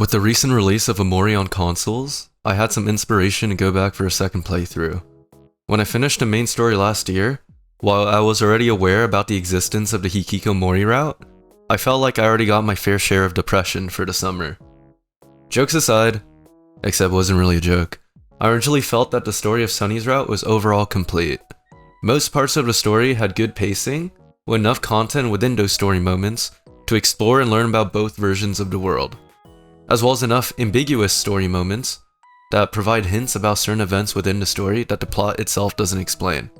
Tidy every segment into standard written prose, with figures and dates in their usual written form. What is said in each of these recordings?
With the recent release of OMORI on consoles, I had some inspiration to go back for a second playthrough. When I finished the main story last year, while I was already aware about the existence of the Hikikomori Route, I felt like I already got my fair share of depression for the summer. Jokes aside, except it wasn't really a joke, I originally felt that the story of Sunny's route was overall complete. Most parts of the story had good pacing, with enough content within those story moments to explore and learn about both versions of the world, as well as enough ambiguous story moments that provide hints about certain events within the story that the plot itself doesn't explain.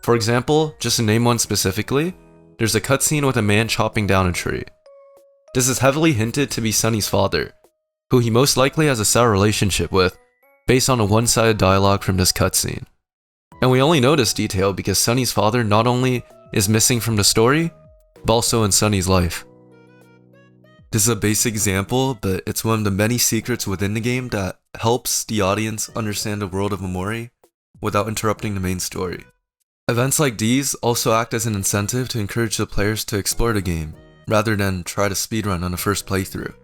For example, just to name one specifically, there's a cutscene with a man chopping down a tree. This is heavily hinted to be Sunny's father, who he most likely has a sour relationship with, based on a one-sided dialogue from this cutscene. And we only know this detail because Sunny's father not only is missing from the story, but also in Sunny's life. This is a basic example, but it's one of the many secrets within the game that helps the audience understand the world of OMORI without interrupting the main story. Events like these also act as an incentive to encourage the players to explore the game, rather than try to speedrun on the first playthrough.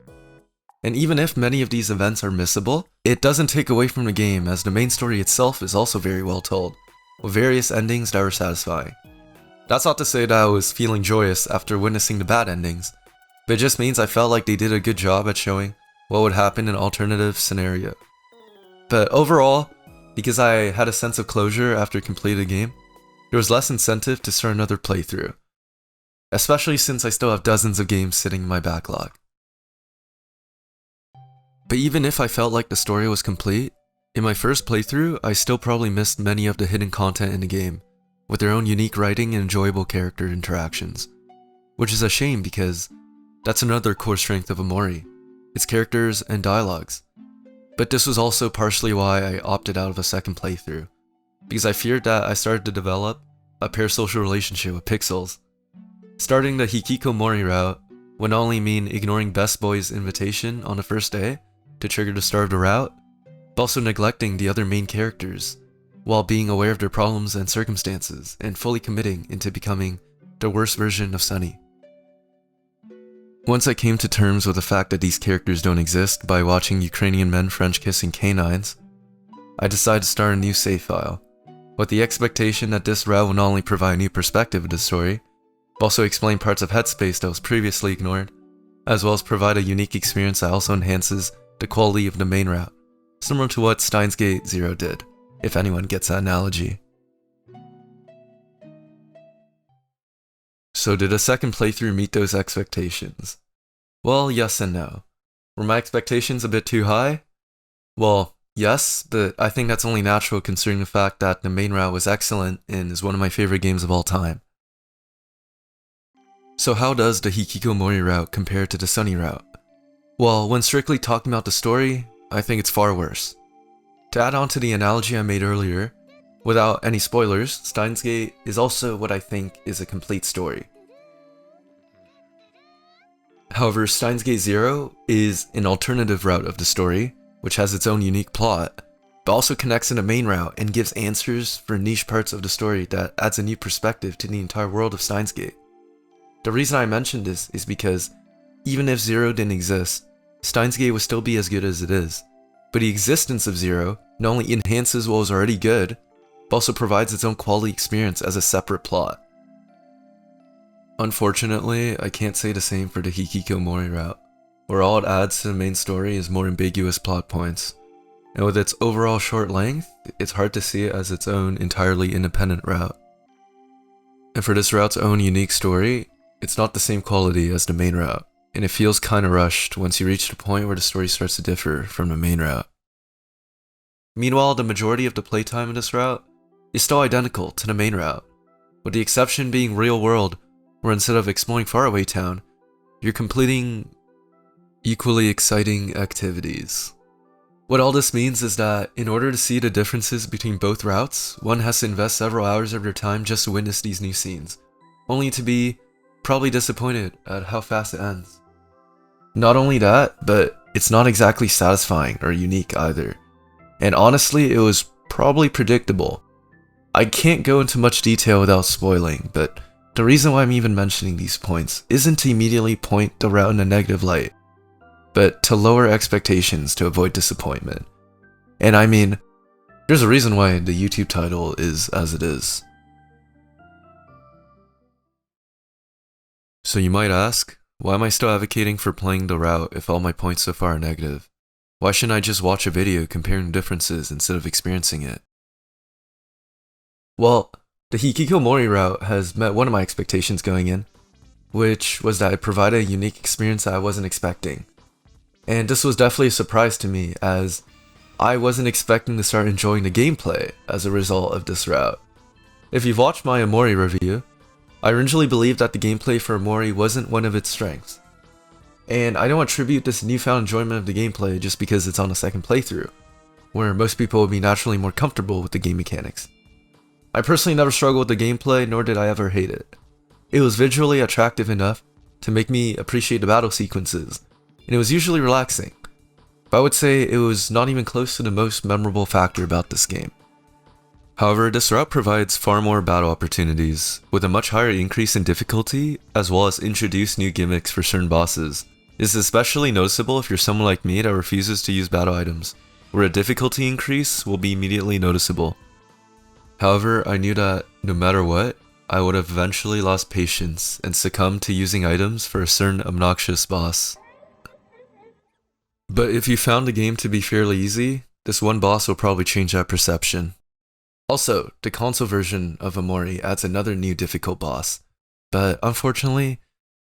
And even if many of these events are missable, it doesn't take away from the game, as the main story itself is also very well told, with various endings that are satisfying. That's not to say that I was feeling joyous after witnessing the bad endings, but it just means I felt like they did a good job at showing what would happen in an alternative scenario. But overall, because I had a sense of closure after completing the game, there was less incentive to start another playthrough, especially since I still have dozens of games sitting in my backlog. But even if I felt like the story was complete, in my first playthrough, I still probably missed many of the hidden content in the game, with their own unique writing and enjoyable character interactions. Which is a shame because that's another core strength of OMORI, its characters and dialogues. But this was also partially why I opted out of a second playthrough, because I feared that I started to develop a parasocial relationship with pixels. Starting the Hikikomori route would not only mean ignoring Best Boy's invitation on the first day to trigger the start of the route, but also neglecting the other main characters, while being aware of their problems and circumstances, and fully committing into becoming the worst version of Sunny. Once I came to terms with the fact that these characters don't exist by watching Ukrainian men French kissing canines, I decided to start a new save file, with the expectation that this route will not only provide a new perspective of the story, but also explain parts of Headspace that was previously ignored, as well as provide a unique experience that also enhances the quality of the main route, similar to what Steins Gate Zero did, if anyone gets that analogy. So did a second playthrough meet those expectations? Well, yes and no. Were my expectations a bit too high? Well, yes, but I think that's only natural considering the fact that the main route was excellent and is one of my favorite games of all time. So how does the Hikikomori route compare to the Sunny route? Well, when strictly talking about the story, I think it's far worse. To add on to the analogy I made earlier, without any spoilers, Steins Gate is also what I think is a complete story. However, Steins Gate Zero is an alternative route of the story, which has its own unique plot, but also connects in the main route and gives answers for niche parts of the story that adds a new perspective to the entire world of Steins Gate. The reason I mentioned this is because even if Zero didn't exist, Steins Gate would still be as good as it is, but the existence of Zero not only enhances what was already good, but also provides its own quality experience as a separate plot. Unfortunately, I can't say the same for the Hikikomori route, where all it adds to the main story is more ambiguous plot points, and with its overall short length, it's hard to see it as its own entirely independent route. And for this route's own unique story, it's not the same quality as the main route, and it feels kinda rushed once you reach the point where the story starts to differ from the main route. Meanwhile, the majority of the playtime in this route is still identical to the main route, with the exception being real world, where instead of exploring faraway town, you're completing equally exciting activities. What all this means is that in order to see the differences between both routes, one has to invest several hours of their time just to witness these new scenes, only to be probably disappointed at how fast it ends. Not only that, but it's not exactly satisfying or unique either. And honestly, it was probably predictable. I can't go into much detail without spoiling, but the reason why I'm even mentioning these points isn't to immediately point the route in a negative light. but to lower expectations to avoid disappointment. And I mean, there's a reason why the YouTube title is as it is. So you might ask, why am I still advocating for playing the route if all my points so far are negative? Why shouldn't I just watch a video comparing differences instead of experiencing it? Well, the Hikikomori route has met one of my expectations going in, which was that it provided a unique experience that I wasn't expecting. And this was definitely a surprise to me, as I wasn't expecting to start enjoying the gameplay as a result of this route. If you've watched my OMORI review, I originally believed that the gameplay for OMORI wasn't one of its strengths. And I don't attribute this newfound enjoyment of the gameplay just because it's on a second playthrough, where most people will be naturally more comfortable with the game mechanics. I personally never struggled with the gameplay, nor did I ever hate it. It was visually attractive enough to make me appreciate the battle sequences, and it was usually relaxing. But I would say it was not even close to the most memorable factor about this game. However, this route provides far more battle opportunities, with a much higher increase in difficulty, as well as introduced new gimmicks for certain bosses. This is especially noticeable if you're someone like me that refuses to use battle items, where a difficulty increase will be immediately noticeable. However, I knew that no matter what, I would have eventually lost patience and succumbed to using items for a certain obnoxious boss. But if you found the game to be fairly easy, this one boss will probably change that perception. Also, the console version of OMORI adds another new difficult boss, but unfortunately,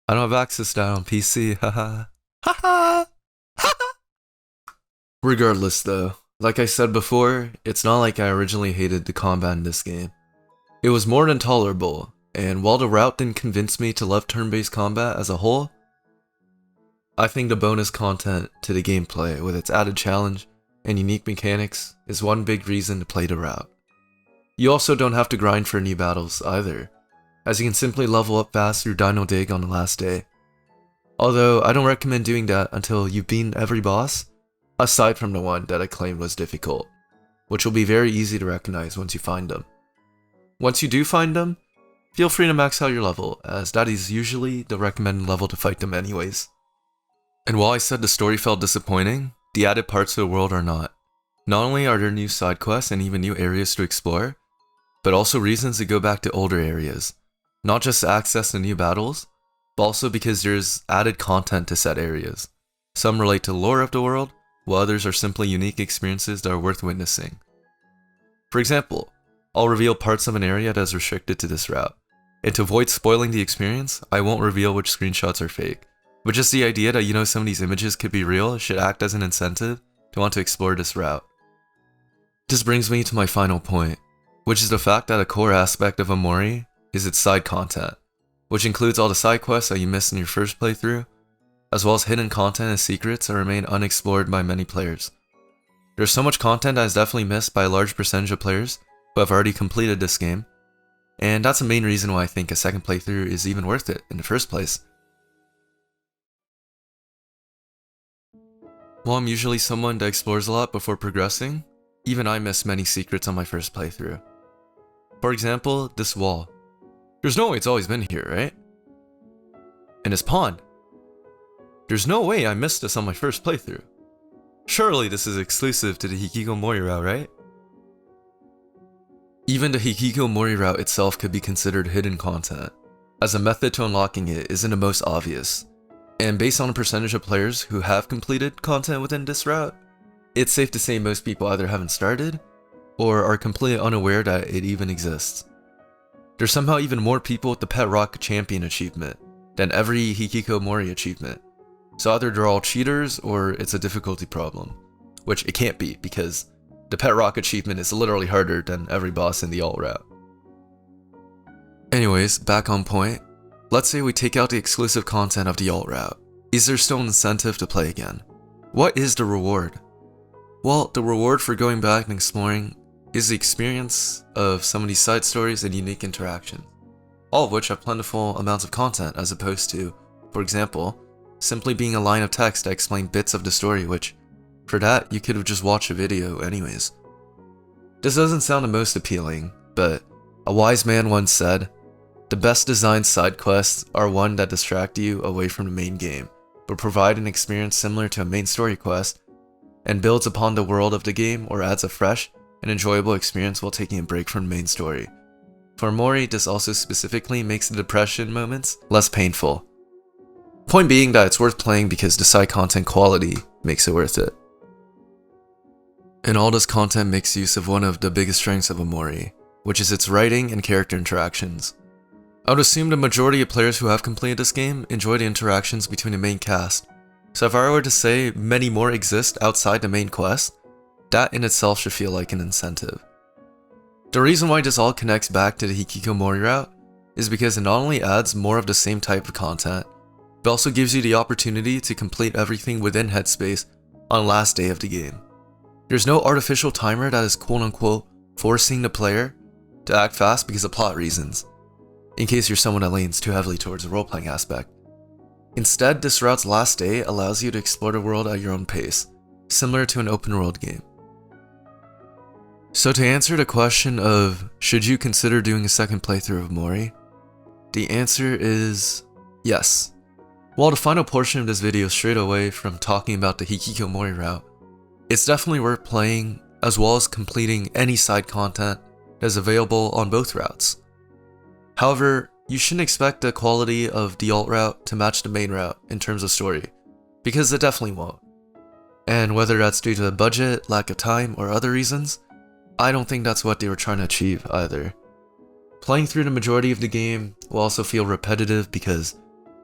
I don't have access to that on PC, haha. Haha! Regardless though, like I said before, it's not like I originally hated the combat in this game. It was more than tolerable, and while the route didn't convince me to love turn-based combat as a whole, I think the bonus content to the gameplay with its added challenge and unique mechanics is one big reason to play the route. You also don't have to grind for new battles either, as you can simply level up fast through Dino Dig on the last day. Although I don't recommend doing that until you've beaten every boss, aside from the one that I claimed was difficult, which will be very easy to recognize once you find them. Once you do find them, feel free to max out your level, as that is usually the recommended level to fight them anyways. And while I said the story felt disappointing, the added parts of the world are not. Not only are there new side quests and even new areas to explore, but also reasons to go back to older areas. Not just to access the new battles, but also because there's added content to set areas. Some relate to the lore of the world, while others are simply unique experiences that are worth witnessing. For example, I'll reveal parts of an area that is restricted to this route, and to avoid spoiling the experience, I won't reveal which screenshots are fake. But just the idea that some of these images could be real should act as an incentive to want to explore this route. This brings me to my final point, which is the fact that a core aspect of OMORI is its side content, which includes all the side quests that you missed in your first playthrough, as well as hidden content and secrets that remain unexplored by many players. There's so much content that is definitely missed by a large percentage of players who have already completed this game, and that's the main reason why I think a second playthrough is even worth it in the first place. While I'm usually someone that explores a lot before progressing, even I missed many secrets on my first playthrough. For example, this wall. There's no way it's always been here, right? And this pond. There's no way I missed this on my first playthrough. Surely this is exclusive to the Hikikomori route, right? Even the Hikikomori route itself could be considered hidden content, as a method to unlocking it isn't the most obvious. And based on the percentage of players who have completed content within this route, it's safe to say most people either haven't started, or are completely unaware that it even exists. There's somehow even more people with the Pet Rock Champion achievement than every Hikikomori achievement. So either they're all cheaters, or it's a difficulty problem. Which it can't be, because the Pet Rock achievement is literally harder than every boss in the alt route. Anyways, back on point. Let's say we take out the exclusive content of the alt route. Is there still an incentive to play again? What is the reward? Well, the reward for going back and exploring is the experience of some of these side stories and unique interactions, all of which have plentiful amounts of content as opposed to, for example, simply being a line of text that explained bits of the story, which, for that, you could have just watched a video anyways. This doesn't sound the most appealing, but a wise man once said, the best designed side quests are one that distract you away from the main game, but provide an experience similar to a main story quest, and builds upon the world of the game or adds a fresh and enjoyable experience while taking a break from the main story. For OMORI, this also specifically makes the depression moments less painful. Point being that it's worth playing because the side content quality makes it worth it. And all this content makes use of one of the biggest strengths of OMORI, which is its writing and character interactions. I would assume the majority of players who have completed this game enjoy the interactions between the main cast, so if I were to say many more exist outside the main quest, that in itself should feel like an incentive. The reason why this all connects back to the Hikikomori route is because it not only adds more of the same type of content, but also gives you the opportunity to complete everything within Headspace on the last day of the game. There's no artificial timer that is quote-unquote forcing the player to act fast because of plot reasons, in case you're someone that leans too heavily towards the role-playing aspect. Instead, this route's last day allows you to explore the world at your own pace, similar to an open-world game. So to answer the question of should you consider doing a second playthrough of OMORI, the answer is yes. While the final portion of this video strayed away from talking about the Hikikomori route, it's definitely worth playing as well as completing any side content that is available on both routes. However, you shouldn't expect the quality of the alt route to match the main route in terms of story, because it definitely won't. And whether that's due to the budget, lack of time, or other reasons, I don't think that's what they were trying to achieve either. Playing through the majority of the game will also feel repetitive because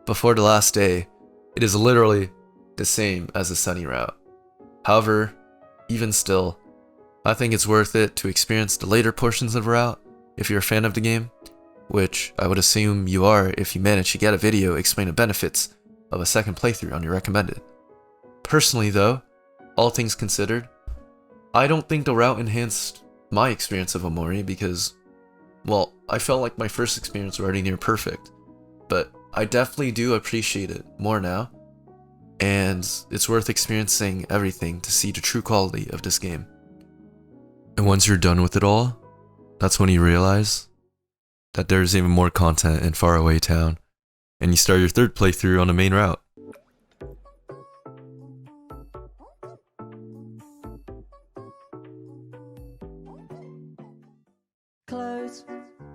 before the last day, it is literally the same as the Sunny route. However, even still, I think it's worth it to experience the later portions of the route if you're a fan of the game, which I would assume you are if you manage to get a video explaining the benefits of a second playthrough on your recommended. Personally though, all things considered, I don't think the route enhanced my experience of OMORI because, well, I felt like my first experience was already near perfect, but I definitely do appreciate it more now, and it's worth experiencing everything to see the true quality of this game. And once you're done with it all, that's when you realize that there's even more content in Faraway Town, and you start your third playthrough on the main route.